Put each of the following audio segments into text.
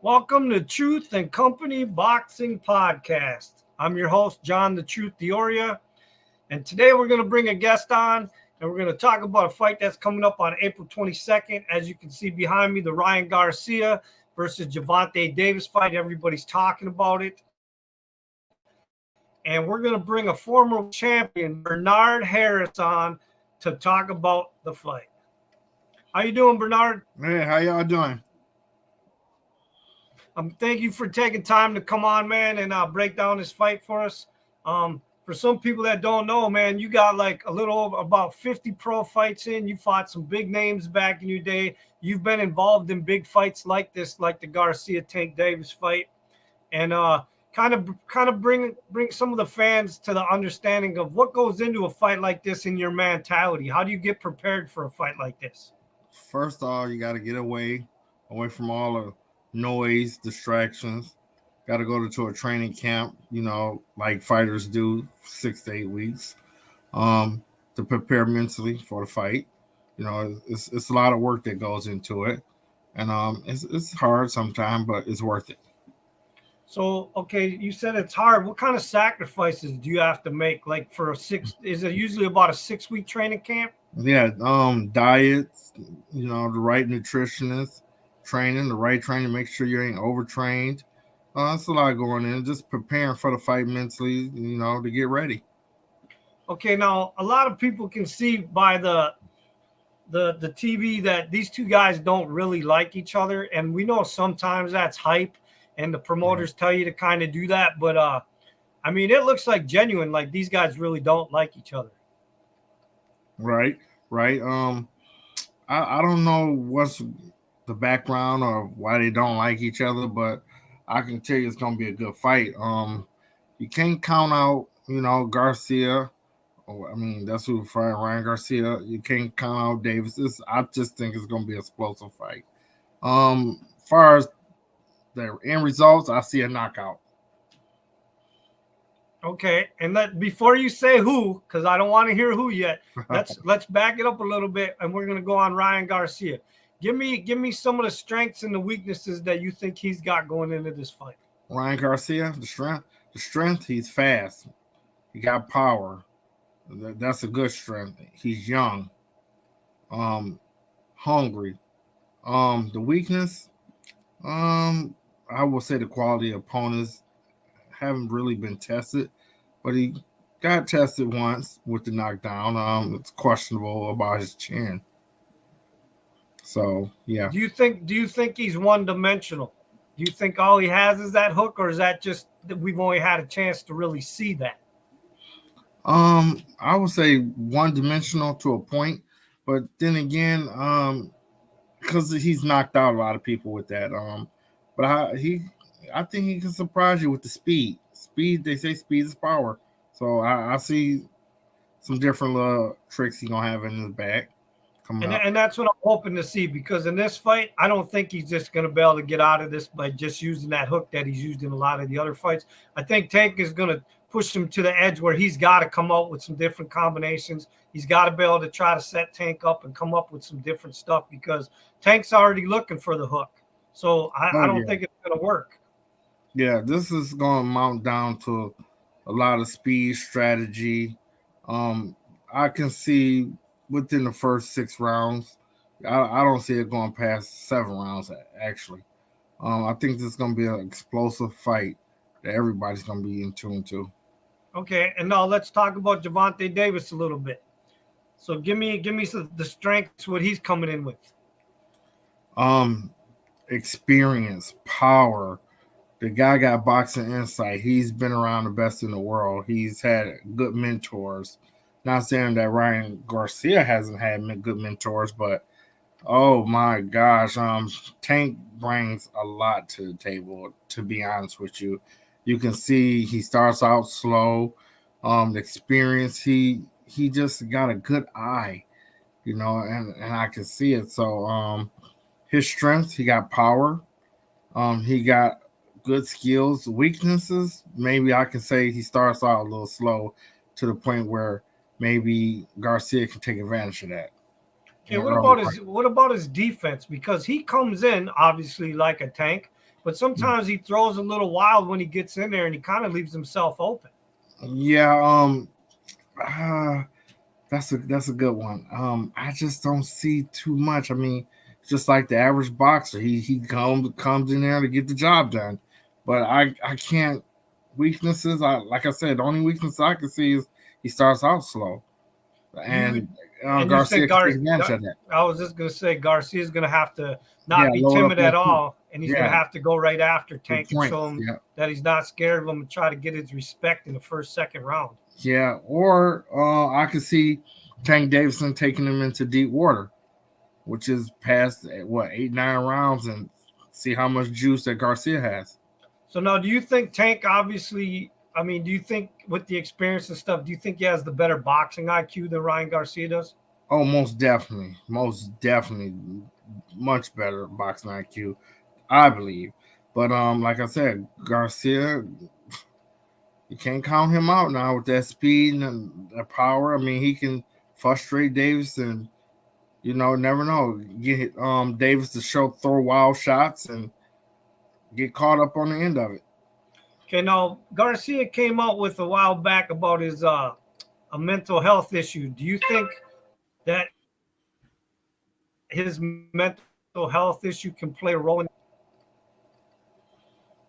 Welcome to Truth and Company Boxing Podcast. I'm your host, John the Truth Dioria, and today we're going to bring a guest on, and we're going to talk about a fight that's coming up on April 22nd. As you can see behind me, the Ryan Garcia versus Gervonta Davis fight. Everybody's talking about it. And we're going to bring a former champion, Bernard Harris, on to talk about the fight. How you doing, Bernard? Hey, how y'all doing? Thank you for taking time to come on, man, and break down this fight for us. For some people that don't know, man, you got like a little over about 50 pro fights in. You fought some big names back in your day. You've been involved in big fights like this, like the Garcia Tank Davis fight, and kind of bring some of the fans to the understanding of what goes into a fight like this in your mentality. How do you get prepared for a fight like this? First off, you got to get away from all the noise, distractions. Got to go to a training camp, like fighters do, 6 to 8 weeks, to prepare mentally for the fight. It's a lot of work that goes into it, and it's hard sometimes, but it's worth it. So, okay, you said it's hard. What kind of sacrifices do you have to make? Like for is it usually about a 6-week training camp? Yeah, diets, the right nutritionist, the right training, make sure you ain't overtrained. It's a lot going in, just preparing for the fight mentally, to get ready. Okay, now a lot of people can see by the TV that these two guys don't really like each other, and we know sometimes that's hype, and the promoters tell you to kind of do that, but I mean, it looks like genuine, like these guys really don't like each other. Right. I don't know what's the background or why they don't like each other, but I can tell you it's gonna be a good fight. You can't count out, Garcia. I mean, that's who fight Ryan Garcia. You can't count out Davis. I just think it's gonna be an explosive fight. Far as the end results, I see a knockout. Okay, and before you say who, because I don't want to hear who yet, let's back it up a little bit, and we're gonna go on Ryan Garcia. Give me some of the strengths and the weaknesses that you think he's got going into this fight. Ryan Garcia, the strength, he's fast. He got power. That's a good strength. He's young, hungry. The weakness, I will say the quality of opponents haven't really been tested, but he got tested once with the knockdown. It's questionable about his chin. So yeah. Do you think he's one-dimensional? Do you think all he has is that hook, or is that just that we've only had a chance to really see that? I would say one-dimensional to a point, but then again, because he's knocked out a lot of people with that. But I think he can surprise you with the speed. Speed, they say speed is power. So I see some different little tricks he's gonna have in his bag. And that's what I'm hoping to see, because in this fight, I don't think he's just going to be able to get out of this by just using that hook that he's used in a lot of the other fights. I think Tank is going to push him to the edge where he's got to come up with some different combinations. He's got to be able to try to set Tank up and come up with some different stuff, because Tank's already looking for the hook. So I don't think it's going to work. Yeah, this is going to mount down to a lot of speed strategy. I can see within the first 6 rounds, I don't see it going past 7 rounds, actually. I think this is going to be an explosive fight that everybody's going to be in tune to. Okay, and now let's talk about Gervonta Davis a little bit. So give me the strengths, what he's coming in with. Experience, power. The guy got boxing insight. He's been around the best in the world. He's had good mentors. Not saying that Ryan Garcia hasn't had good mentors, but oh my gosh, Tank brings a lot to the table. To be honest with you, you can see he starts out slow. The experience, he just got a good eye, and I can see it. So his strength, he got power. He got good skills. Weaknesses, maybe I can say he starts out a little slow to the point where maybe Garcia can take advantage of that. Okay, what about his defense? Because he comes in obviously like a tank, but sometimes he throws a little wild when he gets in there, and he kind of leaves himself open. Yeah, uh, that's a good one. I just don't see too much. I mean, just like the average boxer, he comes in there to get the job done. But I can't weaknesses. Like I said, the only weakness I can see is he starts out slow, Do you and and you Garcia think can take advantage of that. I was just gonna say Garcia's gonna have to Yeah, not be load up timid at that too. all, and he's gonna Yeah, have to go right after the Tank and show points. him Yeah, that he's not scared of him and try to get his respect in the first, second round. yeah. Or I could see Tank Davidson taking him into deep water, which is past what 8 9 rounds, and see how much juice that Garcia has. So now, do you think Tank obviously? I mean, do you think with the experience and stuff, do you think he has the better boxing IQ than Ryan Garcia does? Oh, most definitely, much better boxing IQ, I believe. But like I said, Garcia, you can't count him out now with that speed and the power. I mean, he can frustrate Davis, and never know. Get Davis to throw wild shots and get caught up on the end of it. Okay, now Garcia came out with a while back about his a mental health issue. Do you think that his mental health issue can play a role in?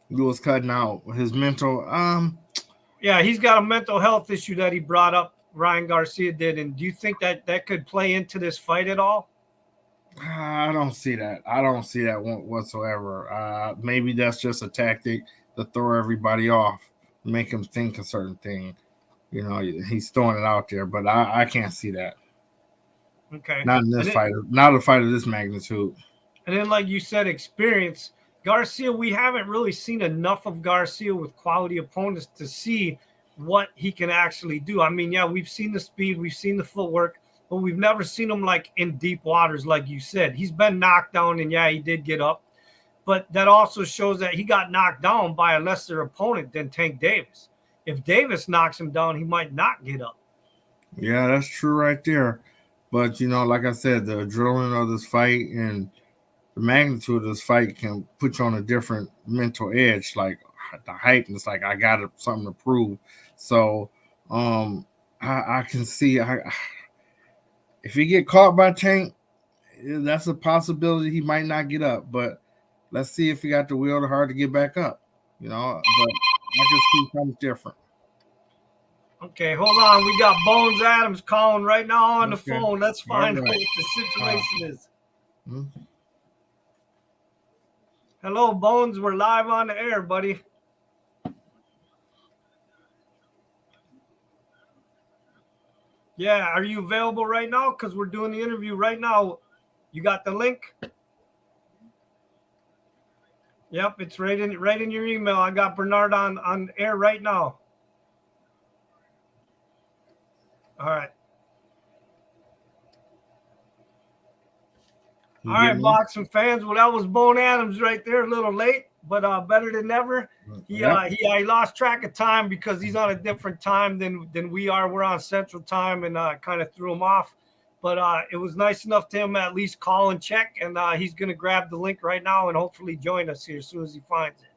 He was cutting out his mental. Yeah, he's got a mental health issue that he brought up. Ryan Garcia did, and do you think that that could play into this fight at all? I don't see that. I don't see that whatsoever. Maybe that's just a tactic to throw everybody off, make them think a certain thing. He's throwing it out there, but I can't see that. Okay, Not in and this it, fight. Not a fight of this magnitude. and then like you said, experience. Garcia, we haven't really seen enough of Garcia with quality opponents to see what he can actually do. I mean, yeah, we've seen the speed, we've seen the footwork, but we've never seen him like in deep waters, like you said. He's been knocked down, and yeah, he did get up, but that also shows that he got knocked down by a lesser opponent than Tank Davis. If Davis knocks him down, he might not get up. Yeah, that's true right there. But like I said, the adrenaline of this fight and the magnitude of this fight can put you on a different mental edge. Like the hype, and it's like I got something to prove. So I can see if he get caught by Tank, that's a possibility he might not get up. But let's see if he got the will to heart to get back up. But I can see something different. Okay, hold on. We got Bones Adams calling right now on the Okay. phone. Let's All find out right. what the situation is. Mhm. Hello, Bones. We're live on the air, buddy. Yeah, are you available right now? Because we're doing the interview right now. You got the link? Yep, it's right in your email. I got Bernard on air right now. All right. You All get right, me? boxing fans. Well, that was Bone Adams right there, a little late, but better than never. Yep. He lost track of time because he's on a different time than we are. We're on Central Time, and kind of threw him off. But it was nice enough to him at least call and check, and he's going to grab the link right now and hopefully join us here as soon as he finds it.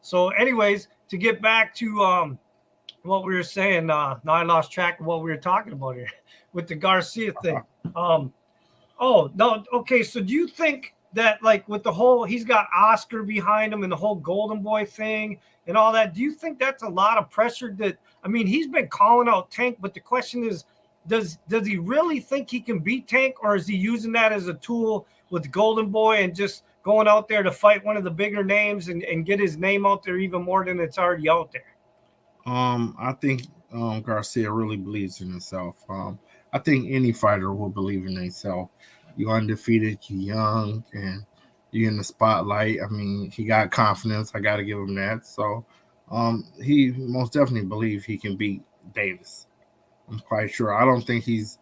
So, anyways, to get back to what we were saying, now I lost track of what we were talking about here with the Garcia thing. Oh, no. Okay. So do you think that, like, with the whole, he's got Oscar behind him and the whole Golden Boy thing and all that, do you think that's a lot of pressure that, I mean, he's been calling out Tank, but the question is, does he really think he can beat Tank, or is he using that as a tool with Golden Boy and just going out there to fight one of the bigger names and get his name out there even more than it's already out there? I think Garcia really believes in himself. I think any fighter will believe in himself. You're undefeated, you're young, and you're in the spotlight. I mean, he got confidence. I got to give him that. So, he most definitely believes he can beat Davis. I'm quite sure. I don't think he's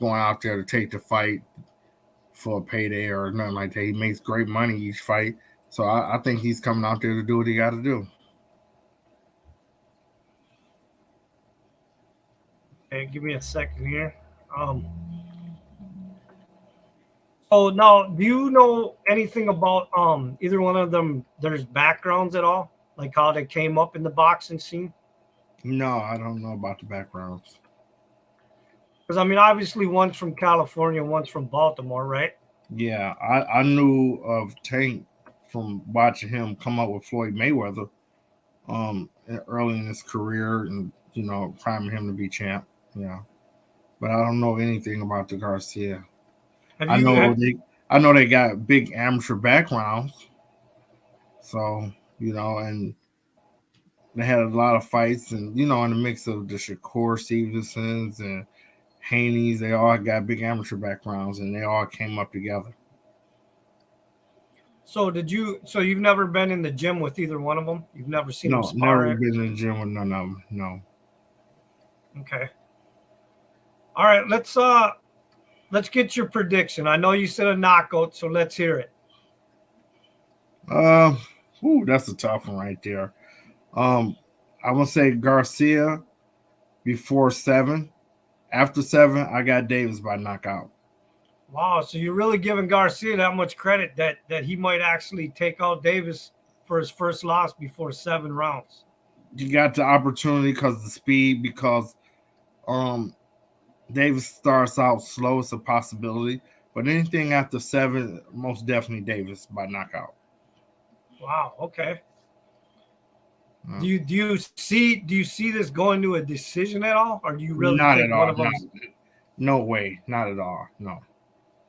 going out there to take the fight for a payday or nothing like that. He makes great money each fight. So I think he's coming out there to do what he got to do. Okay, give me a second here. Um, now, do you know anything about either one of them? There's backgrounds at all, like how they came up in the boxing scene? No, I don't know about the backgrounds. Because I mean, obviously, one's from California, one's from Baltimore, right? Yeah, I knew of Tank from watching him come up with Floyd Mayweather early in his career, and priming him to be champ. Yeah, but I don't know anything about the Garcia. Have I you? know they got big amateur backgrounds, so and they had a lot of fights, and in the mix of the Shakur Stevensons and Haney's, they all got big amateur backgrounds, and they all came up together. So did you? So you've never been in the gym with either one of them? You've never seen them No, never spar? been in the gym with none of them. No. Okay. All right. Let's get your prediction. I know you said a knockout, so let's hear it. That's a tough one right there. I'm gonna say Garcia before 7. After 7, I got Davis by knockout. Wow. So you're really giving Garcia that much credit that he might actually take out Davis for his first loss before 7 rounds. You got the opportunity because of the speed. Because Davis starts out slow. It's a possibility, but anything after 7, most definitely Davis by knockout. Wow. Okay. Do you see this going to a decision at all, or do you really not think at one all? of them? No way. Not at all. No.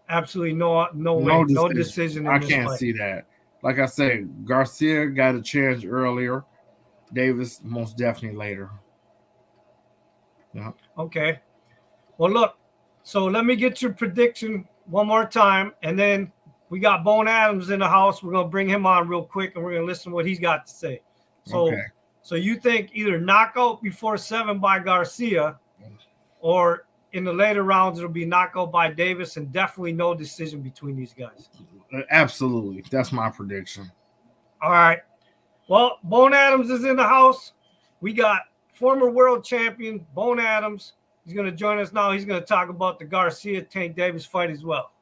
Absolutely no way. No decision in I this can't fight. see that. Like I said, Garcia got a chance earlier. Davis most definitely later. Yeah. Okay. Well, look. So let me get your prediction one more time, and then we got Bone Adams in the house. We're gonna bring him on real quick, and we're gonna listen to what he's got to say. So, Okay. So you think either knockout before 7 by Garcia, or in the later rounds it'll be knockout by Davis, and definitely no decision between these guys? Absolutely. That's my prediction. All right. Well, Bone Adams is in the house. We got former world champion Bone Adams. He's going to join us now. He's going to talk about the Garcia Tank Davis fight as well.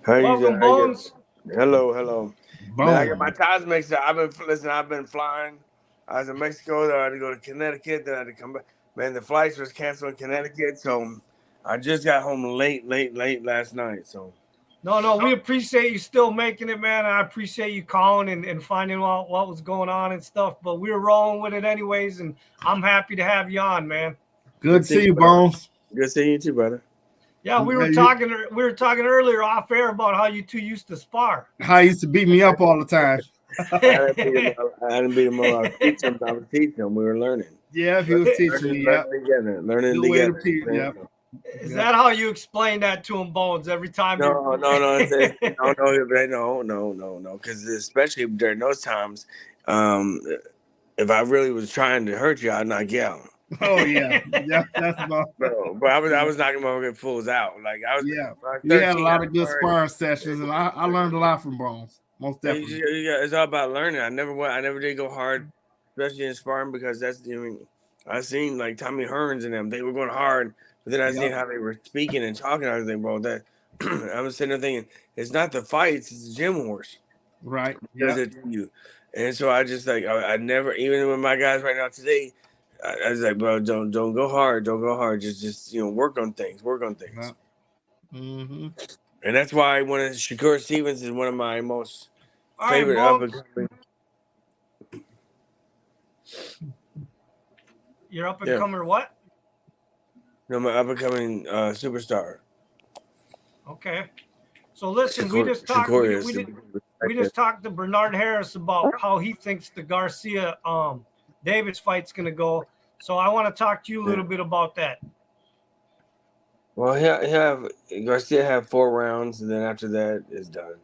Welcome, Bones. Hello. Bone. Man, I got my ties mixed up. I've been flying. I was in Mexico. Then I had to go to Connecticut. Then I had to come back. Man, the flights was canceled in Connecticut, so I just got home late last night. So. No, we appreciate you still making it, man. I appreciate you calling and finding out what was going on and stuff. But we were rolling with it anyways, and I'm happy to have you on, man. Good to see you, Bones. Good seeing you too, brother. Yeah, we were talking earlier off air about how you two used to spar. How you used to beat me up all the time. I didn't beat him up. I was teaching him. We were learning. Yeah, he was teaching me. Learning together. Yeah. Is that how you explain that to him, Bones? Every time? No. Because especially during those times, if I really was trying to hurt you, I'd knock you out. Oh yeah, that's about. But I was knocking my fools out. Like I was. Yeah, we had a lot of good sparring sessions, and I learned a lot from Bones. Most definitely. It's all about learning. I never did go hard, especially in sparring, because I seen like Tommy Hearns and them. They were going hard, but then I seen how they were speaking and talking. I was like, bro, that I was sitting there thinking, it's not the fights, it's the gym wars. Right. Does it to you? And so I just like I never, even with my guys right now today, I was like, bro, don't go hard, just work on things. Yeah. Mm-hmm. And that's why Shakur Stevens is one of my most favorite up and coming. You're up and coming what? No, my up and coming superstar. Okay. So listen, we just talked to Bernard Harris about how he thinks the Garcia Davis fight's gonna go. So I want to talk to you a little bit about that. Well, Garcia have 4 rounds, and then after that is done.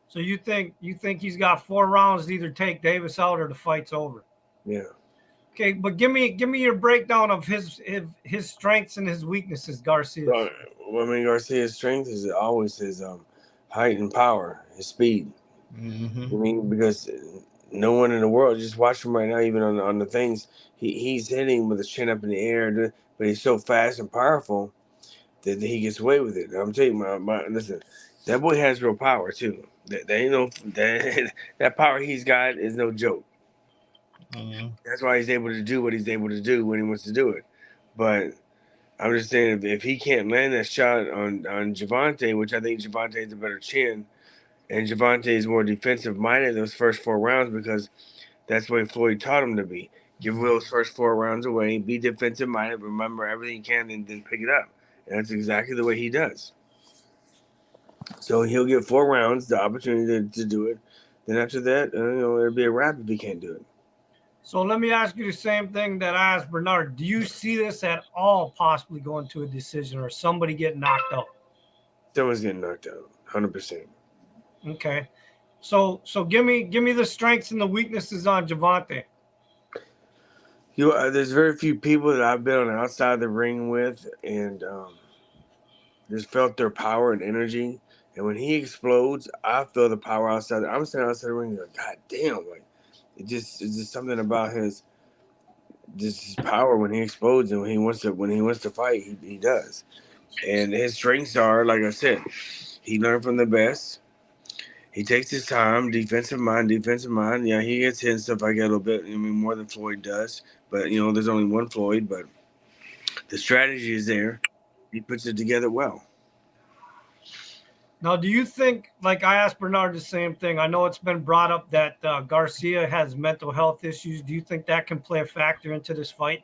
So you think he's got 4 rounds to either take Davis out or the fight's over? Yeah. Okay, but give me your breakdown of his strengths and his weaknesses, Garcia. Garcia's strength is always his height and power, his speed. Mm-hmm. Because no one in the world, just watch him right now, even on the things, he's hitting with his chin up in the air, but he's so fast and powerful that he gets away with it. I'm telling you, listen, That boy has real power too. That ain't no that power he's got is no joke. That's why he's able to do what he's able to do when he wants to do it. But I'm just saying, if he can't land that shot on Gervonta, which I think Gervonta has a better chin, and Gervonta is more defensive minded those first 4 rounds because that's the way Floyd taught him to be. Give those first 4 rounds away, be defensive minded, remember everything you can, and then pick it up. And that's exactly the way he does. So he'll get 4 rounds, the opportunity to do it. Then after that, it'll be a wrap if he can't do it. So let me ask you the same thing that I asked Bernard. Do you see this at all possibly going to a decision or somebody getting knocked out? Someone's getting knocked out, 100%. Okay. So give me the strengths and the weaknesses on Gervonta. There's very few people that I've been on the outside of the ring with and just felt their power and energy. And when he explodes, I feel the power outside. I'm standing outside the ring like, God damn, like it's just something about his power when he explodes and when he wants to fight, he does. And his strengths are, like I said, he learned from the best. He takes his time, defensive mind. Yeah, he gets hit and stuff like that a little bit. I mean, more than Floyd does. But, there's only one Floyd. But the strategy is there. He puts it together well. Now, do you think, like I asked Bernard the same thing, I know it's been brought up that Garcia has mental health issues. Do you think that can play a factor into this fight?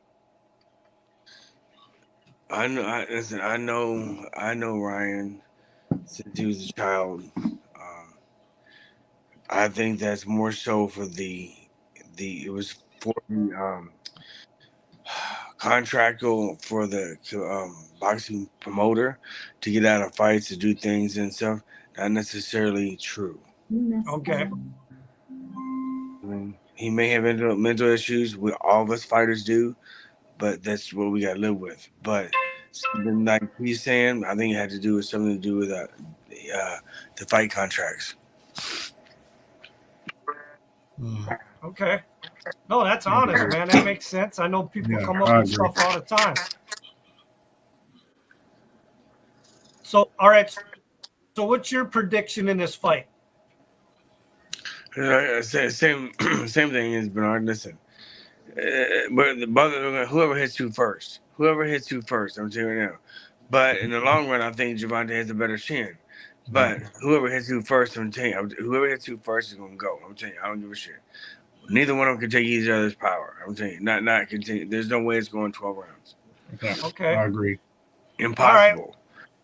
I know Ryan since he was a child. I think that's more so for it was for the contractual for the boxing promoter to get out of fights, to do things and stuff. Not necessarily true. Okay. I mean, he may have mental issues. All of us fighters do, but that's what we got to live with. But something like he's saying, I think it had to do with something to do with the fight contracts. Okay. No, that's honest, man. That makes sense. I know people come up with stuff all the time. So, all right. So, what's your prediction in this fight? Same thing as Bernard. Listen, but whoever hits you first, I'm telling you right now. But in the long run, I think Gervonta has a better chin. But whoever hits you first, I'm telling you, whoever hits you first is gonna go. I'm telling you, I don't give a shit. Neither one of them can take each other's power. I'm telling you, not continue. There's no way it's going 12 rounds. Okay. I agree. Impossible. All right.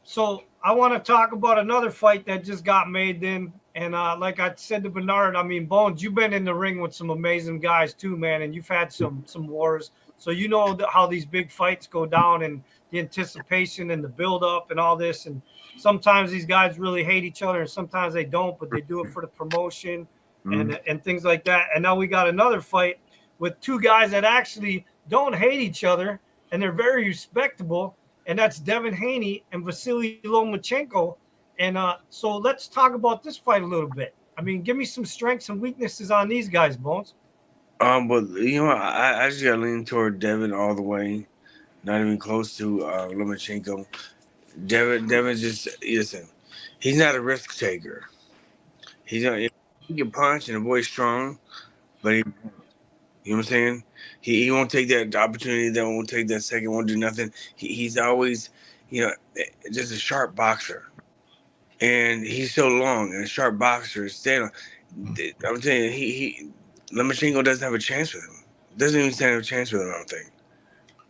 So I want to talk about another fight that just got made then. And like I said to Bernard, I mean, Bones, you've been in the ring with some amazing guys too, man. And you've had some wars. So you know how these big fights go down and the anticipation and the build-up and all this. And sometimes these guys really hate each other and sometimes they don't, but they do it for the promotion and things like that. And now we got another fight with two guys that actually don't hate each other and they're very respectable. And that's Devin Haney and Vasily Lomachenko. And so let's talk about this fight a little bit. I mean, give me some strengths and weaknesses on these guys, Bones. But I just got to lean toward Devin all the way. Not even close to Lomachenko. Devin just, listen, he's not a risk taker. He can punch and the boy's strong, but you know what I'm saying? He won't take that opportunity. That won't take that second. Won't do nothing. He's always, just a sharp boxer, and he's so long and a sharp boxer. I'm telling you, Lomachenko doesn't have a chance with him. Doesn't even stand a chance with him. I don't think.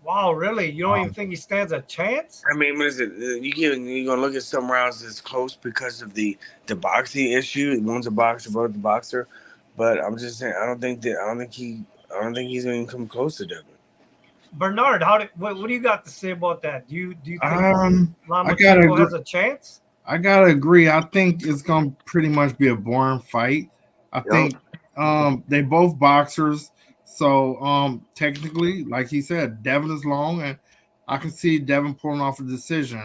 Wow, really? You don't even think he stands a chance? I mean, listen, you're gonna look at some rounds that's close because of the boxing issue. One's a boxer, both a boxer. But I'm just saying, I don't think he's going to come close to Devin. Bernard, what do you got to say about that? Do you think Lomachenko has a chance? I gotta agree. I think it's gonna pretty much be a boring fight. I think they both boxers, so technically, like he said, Devin is long, and I can see Devin pulling off a decision.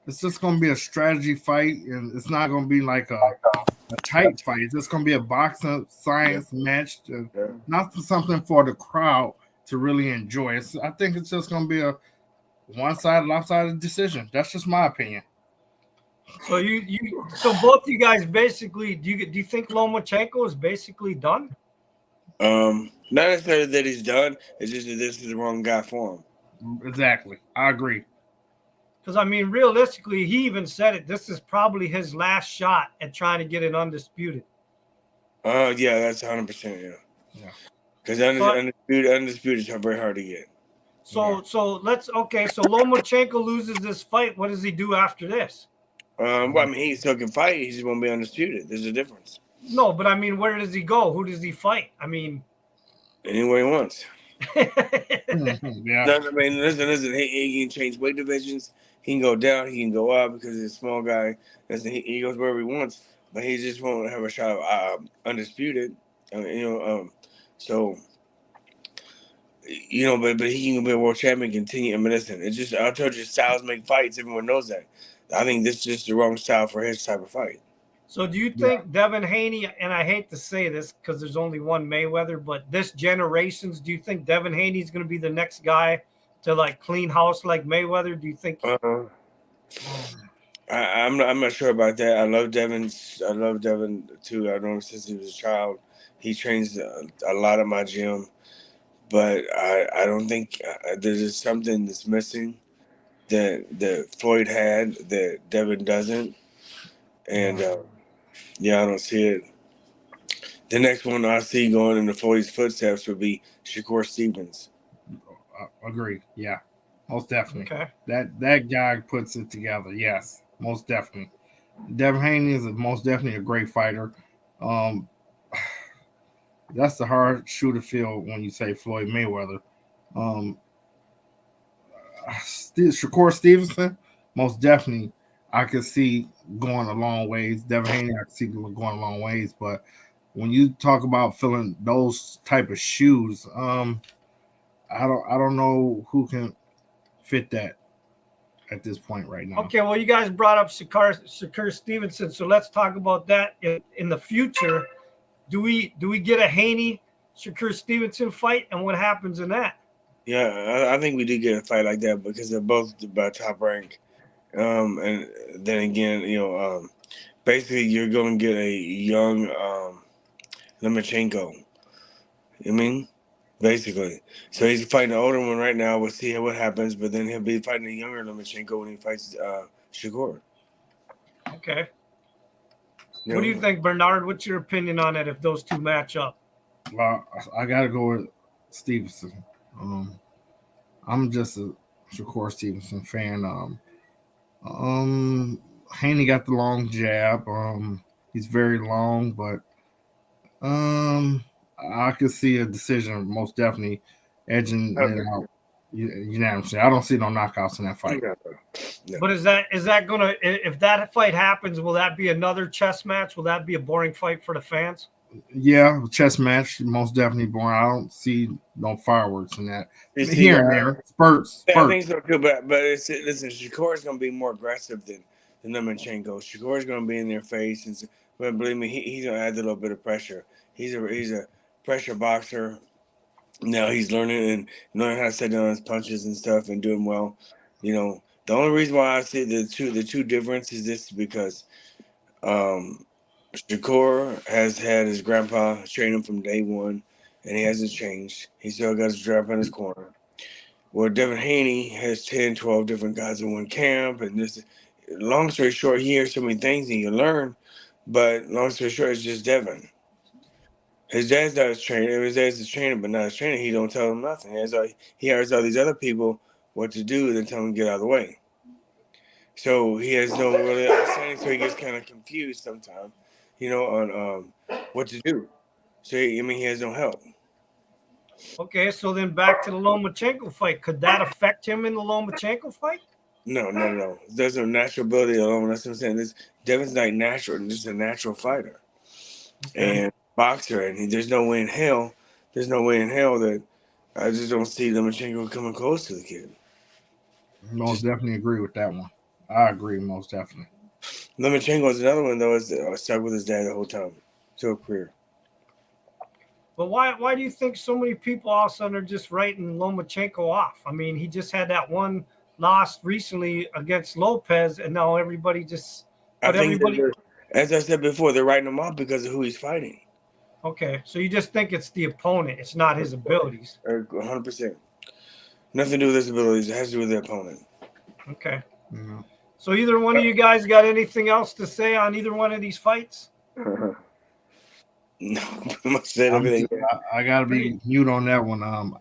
It's just gonna be a strategy fight, and it's not gonna be like a tight fight. It's just gonna be a boxing science match, not something for the crowd to really enjoy. I think it's just gonna be a one-sided, lopsided decision. That's just my opinion. So both you guys basically do you think Lomachenko is basically done? Not necessarily that he's done. It's just that this is the wrong guy for him. Exactly. I agree. Because I mean, realistically, he even said it. This is probably his last shot at trying to get it undisputed. Yeah, that's 100%. Yeah, Yeah. because So undisputed is very hard to get. so let's okay. So Lomachenko loses this fight. What does he do after this? Well, I mean, he still can fight. He just won't be undisputed. There's a difference. No, but I mean, where does he go? Who does he fight? I mean, Anywhere he wants. Yeah. No, I mean, listen. He can change weight divisions. He can go down. He can go up because he's a small guy. Listen, he goes wherever he wants, but he just won't have a shot of undisputed. So but he can be a world champion. Continue. I mean, listen. It's just I told you, styles make fights. Everyone knows that. I think this is just the wrong style for his type of fight. so do you think Devin Haney, and I hate to say this because there's only one Mayweather, but this generation's, do you think Devin Haney is going to be the next guy to like clean house like Mayweather? Do you think? I'm not sure about that. I love Devin too. I know him since he was a child. He trains a lot at my gym, but I don't think there's just something that's missing that Floyd had that Devin doesn't, and I don't see it. The next one I see going into Floyd's footsteps would be Shakur Stevens. Agree. Yeah. Most definitely. Okay. That guy puts it together. Yes. Most definitely. Devin Haney is most definitely a great fighter. That's the hard shoe to fill when you say Floyd Mayweather. Shakur Stevenson, most definitely, I could see going a long ways. Devin Haney, I could see going a long ways. But when you talk about filling those type of shoes, I don't know who can fit that at this point right now. Okay, well, you guys brought up Shakur Stevenson, so let's talk about that in the future. Do we get a Haney Shakur Stevenson fight, and what happens in that? Yeah, I think we do get a fight like that because they're both about top rank. And then again, basically you're going to get a young Lomachenko. You mean? Basically. So he's fighting the older one right now. We'll see what happens, but then he'll be fighting a younger Lomachenko when he fights Shakur. Okay. What do you think, Bernard? What's your opinion on it if those two match up? Well, I got to go with Stevenson. I'm just a Shakur Stevenson fan. Haney got the long jab. He's very long, but I could see a decision most definitely edging it out. You know what I'm saying? I don't see no knockouts in that fight. Yeah. But is that gonna, if that fight happens, will that be another chess match? Will that be a boring fight for the fans? Yeah, chess match, most definitely boring. I don't see no fireworks in that. Here and there, spurts. I think so too, but listen, Shakur is going to be more aggressive than Lomachenko. Shakur is going to be in their face, but believe me, he's going to add a little bit of pressure. He's a pressure boxer. Now he's learning how to set down his punches and stuff and doing well. The only reason why I say the two differences is this because Shakur has had his grandpa train him from day one, and he hasn't changed. He still got his strap in his corner. Where Devin Haney has 10, 12 different guys in one camp, and this. Long story short, he hears so many things and you learn, but long story short, it's just Devin. His dad's not his trainer. His dad's his trainer, but not his trainer. He don't tell him nothing. He hears all these other people what to do, and then tell him to get out of the way. So he has no really understanding. So he gets kind of confused sometimes, on what to do. So he has no help. Okay, so then back to the Lomachenko fight. Could that affect him in the Lomachenko fight? No. There's no natural ability alone. That's what I'm saying. Devin's not natural. Just a natural fighter. Okay. And boxer, and there's no way in hell that I just don't see Lomachenko coming close to the kid. Most definitely agree with that one. I agree, most definitely. Lomachenko is another one though. Is stuck with his dad the whole time, till career. But why do you think so many people all of a sudden are just writing Lomachenko off? I mean, he just had that one loss recently against Lopez, and now everybody just But everybody, as I said before, they're writing him off because of who he's fighting. Okay, so you just think it's the opponent, it's not his abilities. 100%. Nothing to do with his abilities. It has to do with the opponent. Okay. Yeah. So either one of you guys got anything else to say on either one of these fights? No, I said everything. I gotta be mute on that one.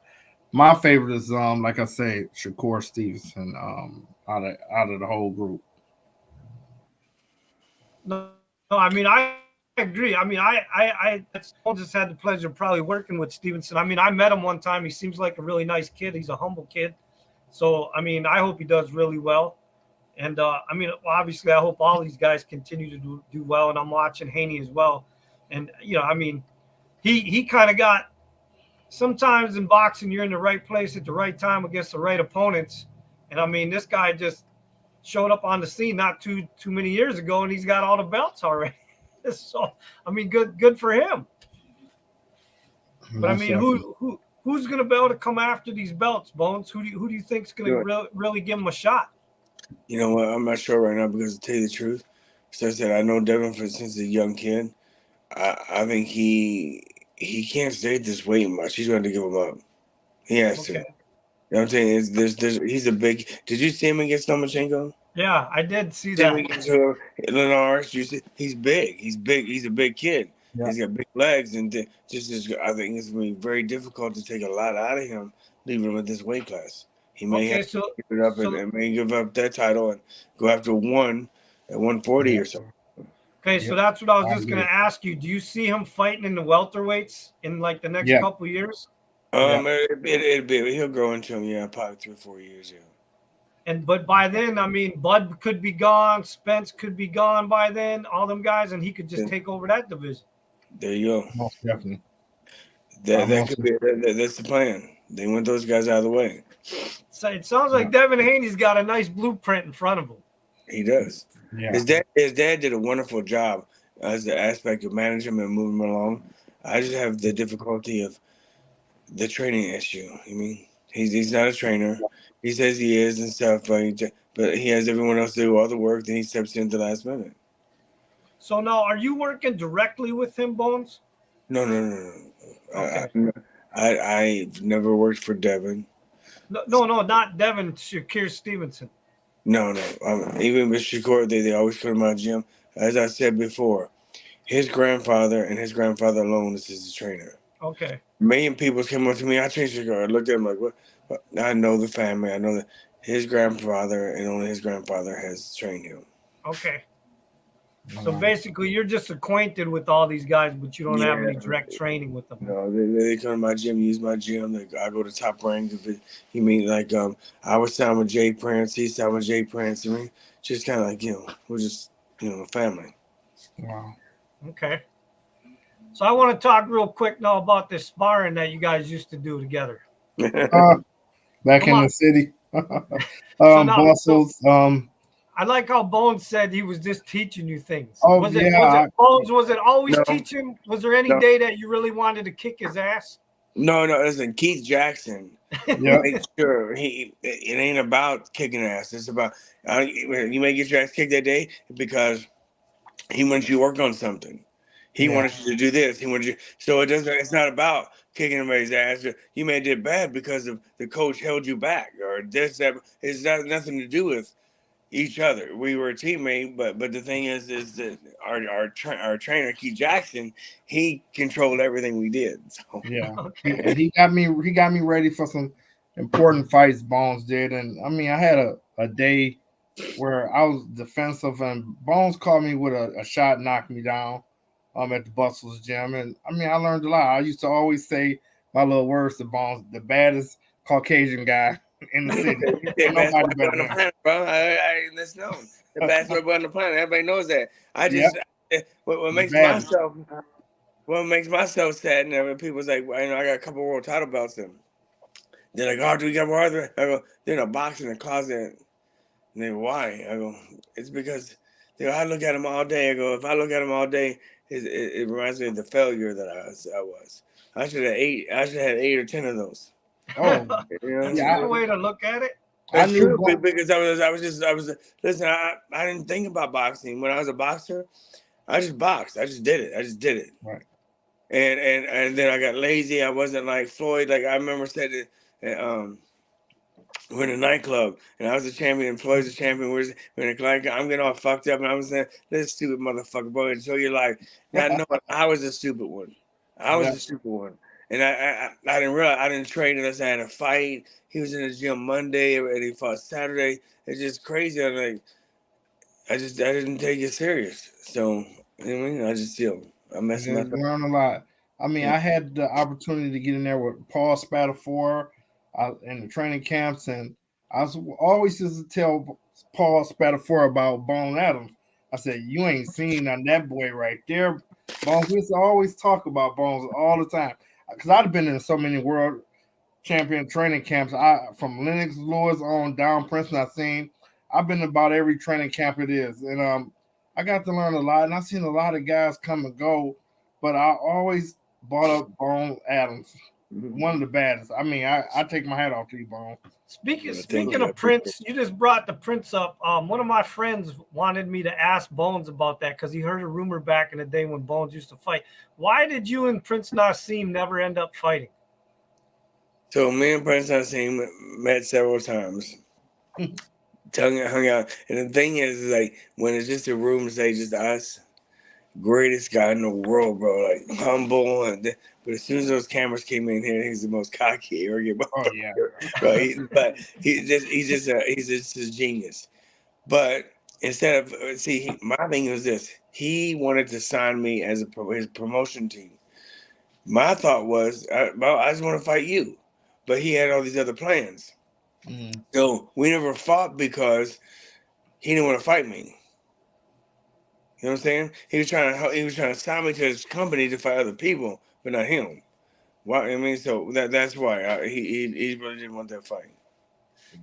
My favorite is like I said, Shakur Stevenson. Out of the whole group. No, I mean I agree. I mean I just had the pleasure of probably working with Stevenson. I mean I met him one time. He seems like a really nice kid. He's a humble kid. So I mean I hope he does really well. And I mean obviously I hope all these guys continue to do well. And I'm watching Haney as well. And I mean he kind of got. Sometimes in boxing, you're in the right place at the right time against the right opponents. And I mean, this guy just showed up on the scene not too many years ago, and he's got all the belts already. So, I mean, good for him. But I mean, who's going to be able to come after these belts, Bones? Who do you think's going to really give him a shot? You know what? I'm not sure right now because to tell you the truth, so I said I know Devin since a young kid. I think he can't stay at this weight much. He's going to give him up. He has to. You know what I'm saying? He's a big. Did you see him against Lomachenko? Yeah, I did see that. Against Linares, he's big. He's big. He's a big kid. Yeah. He's got big legs, and I think it's going to be very difficult to take a lot out of him, leaving him at this weight class. He may have to give it up and may give up that title and go after one at 140 or something. Okay, so that's what I was just going to ask you. Do you see him fighting in the welterweights in like the next couple of years? He'll grow into him, probably 3 or 4 years, But by then, I mean, Bud could be gone, Spence could be gone by then, all them guys, and he could just take over that division. There you go. Most definitely. That could be. That's the plan. They want those guys out of the way. So it sounds like Devin Haney's got a nice blueprint in front of him. He does. Yeah. His dad did a wonderful job as the aspect of managing him and moving him along. I just have the difficulty of the training issue. I mean, he's not a trainer. He says he is and stuff, but he has everyone else do all the work. Then he steps in at the last minute. So now, are you working directly with him, Bones? No. Okay. I've never worked for Devin. No, not Devin. Shakur Stevenson. No. Even with Shakur, they always come to my gym. As I said before, his grandfather and his grandfather alone is his trainer. Okay. A million people came up to me. I trained Shakur. I looked at him like, what? I know the family. I know that his grandfather and only his grandfather has trained him. Okay. So basically, you're just acquainted with all these guys, but you don't have any direct training with them. No, they come to my gym, use my gym. I go to Top Rank. You mean like I was signed with Jay Prince. He signed with Jay Prince. I mean, just kind of like we're just a family. Wow. Okay. So I want to talk real quick now about this sparring that you guys used to do together. Back in the city. Brussels. I like how Bones said he was just teaching you things. Was it always teaching? Was there any day that you really wanted to kick his ass? No. Listen, Keith Jackson. Make sure it ain't about kicking ass. It's about you may get your ass kicked that day because he wants you to work on something. He wanted you to do this. He wanted you. So it's not about kicking anybody's ass. You may have did bad because of the coach held you back or this, that. It's got nothing to do with each other. We were a teammate, but the thing is that our trainer Keith Jackson, he controlled everything we did. So he got me ready for some important fights. Bones did, and I mean I had a day where I was defensive, and Bones called me with a shot, knocked me down. At the Brussels gym, and I mean I learned a lot. I used to always say my little words to Bones, the baddest Caucasian guy in the city. Nobody better than him, bro. That's known. The best boy on the planet. Everybody knows that. I just what makes myself sad. And people's like, I got a couple world title belts. And they're like, oh, do we got more? I go, they're in a box in the closet. And they go, why? I go, it's because I look at them all day. I go, if I look at them all day, it reminds me of the failure that I was. I should have had 8 or 10 of those. Oh, that's a good way to look at it. That's true Bones. because I was listen. I didn't think about boxing when I was a boxer. I just boxed. I just did it. Right. And then I got lazy. I wasn't like Floyd. Like I remember said it. We're in a nightclub, and I was the champion, and Floyd's the champion. We're in a client. I'm getting all fucked up, and I was saying, "This stupid motherfucker, boy, enjoy your life." Not knowing I was the stupid one. I was Yeah. the stupid one, and I didn't realize I didn't train unless I had a fight. He was in the gym Monday, and he fought Saturday. It's just crazy. I'm like, I didn't take it serious. So I mean, I just I messed Yeah, myself. learn a lot. I mean, I had the opportunity to get in there with Paul Spatafora in the training camps, and I was always used to tell Paul Spatafora about Bone Adams. I said, "You ain't seen that boy right there, Bones." We used to always talk about Bones all the time because I'd been in so many world champion training camps. From Lennox Lewis on down Princeton, I've been to about every training camp it is, and I got to learn a lot, and I've seen a lot of guys come and go, but I always brought up Bone Adams, one of the baddest. I mean, I take my hat off to you, Bone. Speaking of Prince, you just brought the Prince up. One of my friends wanted me to ask Bones about that because he heard a rumor back in the day when Bones used to fight. Why did you and Prince Nassim never end up fighting? So me and Prince Nassim met several times. Hung out, and the thing is like when it's just a room, say just us, greatest guy in the world, bro. Like humble, but as soon as those cameras came in here, he's the most cocky, arrogant. Oh yeah, Right? But he's just a genius. But instead of my thing was this: he wanted to sign me as his promotion team. My thought was, I just want to fight you, but he had all these other plans. So we never fought because he didn't want to fight me. You know what I'm saying? He was trying to sign me to his company to fight other people, but not him. Why? I mean, so that's why he really didn't want that fight.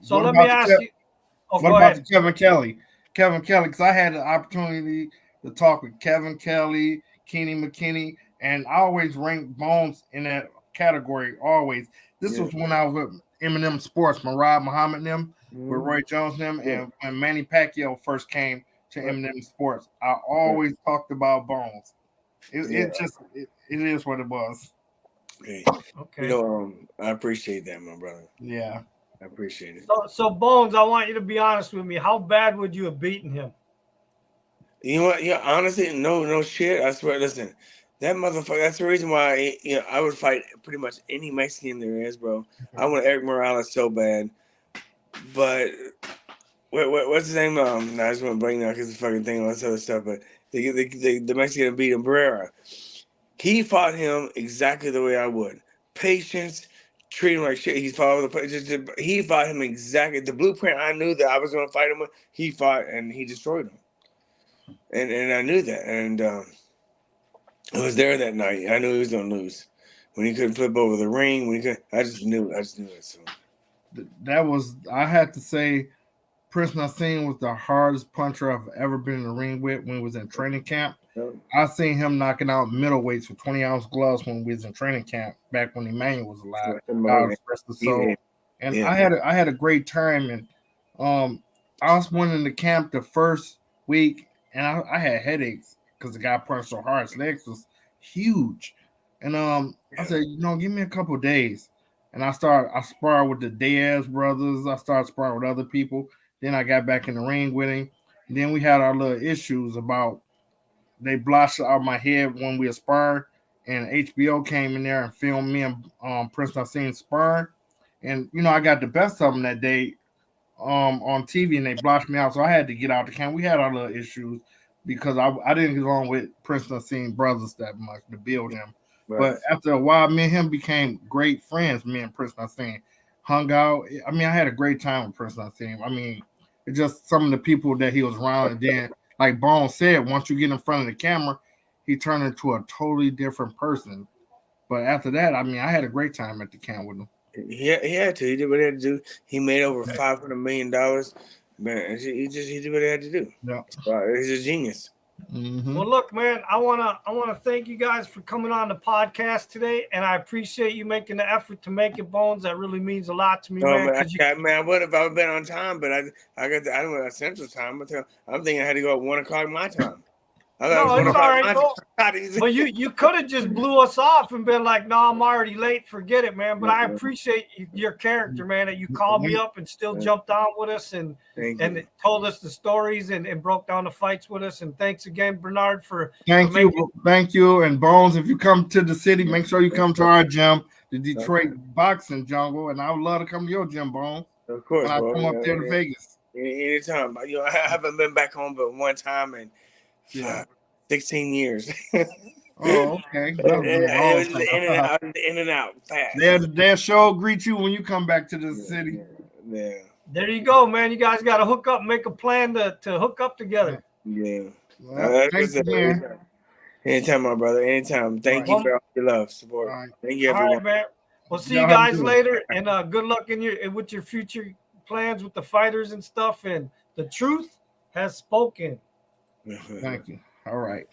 So let me ask you. Oh, what go about ahead. Kevin Kelly? Kevin Kelly, because I had the opportunity to talk with Kevin Kelly, Kenny McKinney, and I always ranked Bones in that category. Always. This was when I was with Eminem Sports, Murad Muhammad and them, with Roy Jones and them, and when Manny Pacquiao first came to Eminem Sports, I always talked about Bones. It is what it was. Okay. Okay. I appreciate that, my brother. Yeah. I appreciate it. So Bones, I want you to be honest with me. How bad would you have beaten him? You know what? Yeah, honestly, no shit. I swear. Listen, that motherfucker. That's the reason why I would fight pretty much any Mexican there is, bro. I want Eric Morales so bad, but what's his name? I just want to bring that because the fucking thing, all this other stuff. But the Mexican beat him, Barrera. He fought him exactly the way I would. Patience, treat him like shit. He fought he fought him exactly the blueprint I knew that I was going to fight him with. He fought and he destroyed him, and I knew that, and I was there that night. I knew he was going to lose when he couldn't flip over the ring. When he could, I just knew it. So That was, I had to say, Prince Nassim was the hardest puncher I've ever been in the ring with when we was in training camp. I seen him knocking out middleweights with 20-ounce gloves when we was in training camp back when Emmanuel was alive. God rest his soul. And I had a great time, and I was one in the camp the first week, and I had headaches because the guy punched so hard. His legs was huge, and I said, give me a couple of days, and I sparred with the Diaz brothers. I started sparring with other people. Then I got back in the ring with him. And then we had our little issues about they blocked out my head when we sparred, and HBO came in there and filmed me and Prince Nassim sparring. And I got the best of them that day on TV, and they blocked me out, so I had to get out the camp. We had our little issues because I didn't get along with Prince Nassim brothers that much to build him. Right. But after a while, me and him became great friends. Me and Prince Nassim hung out. I mean, I had a great time with Prince Nassim. I mean, it's just some of the people that he was around, and then, like Bone said, once you get in front of the camera, he turned into a totally different person. But after that, I mean, I had a great time at the camp with him. He had to. He did what he had to do. He made over $500 million. Man, he did what he had to do. Yeah, he's a genius. Mm-hmm. Well, look, man, I wanna thank you guys for coming on the podcast today, and I appreciate you making the effort to make it, Bones. That really means a lot to me, No, man. man, I would have been on time, but I don't know Central Time. I'm thinking I had to go at 1 o'clock my time. I thought it was No, 1 it's all o'clock right. my Go. time. But you could have just blew us off and been like, "No, I'm already late. Forget it, man." But I appreciate your character, man. That you called me up and still jumped on with us and told us the stories and broke down the fights with us. And thanks again, Bernard, for Thank you. And Bones, if you come to the city, make sure you come to our gym, the Detroit Boxing Jungle, and I would love to come to your gym, Bones. Of course, when I come up there to Vegas. Anytime. I haven't been back home but one time in 16 years. Oh, okay. It was in and out fast. Their show greet you when you come back to the city. Yeah. There you go, man. You guys got to hook up, make a plan to hook up together. Yeah. Thanks again. Anytime, my brother. Anytime. Thank you for all your love, support. Right. Thank you, everyone. All right, man. We'll see you guys later, and good luck with your future plans with the fighters and stuff. And the truth has spoken. Thank you. All right.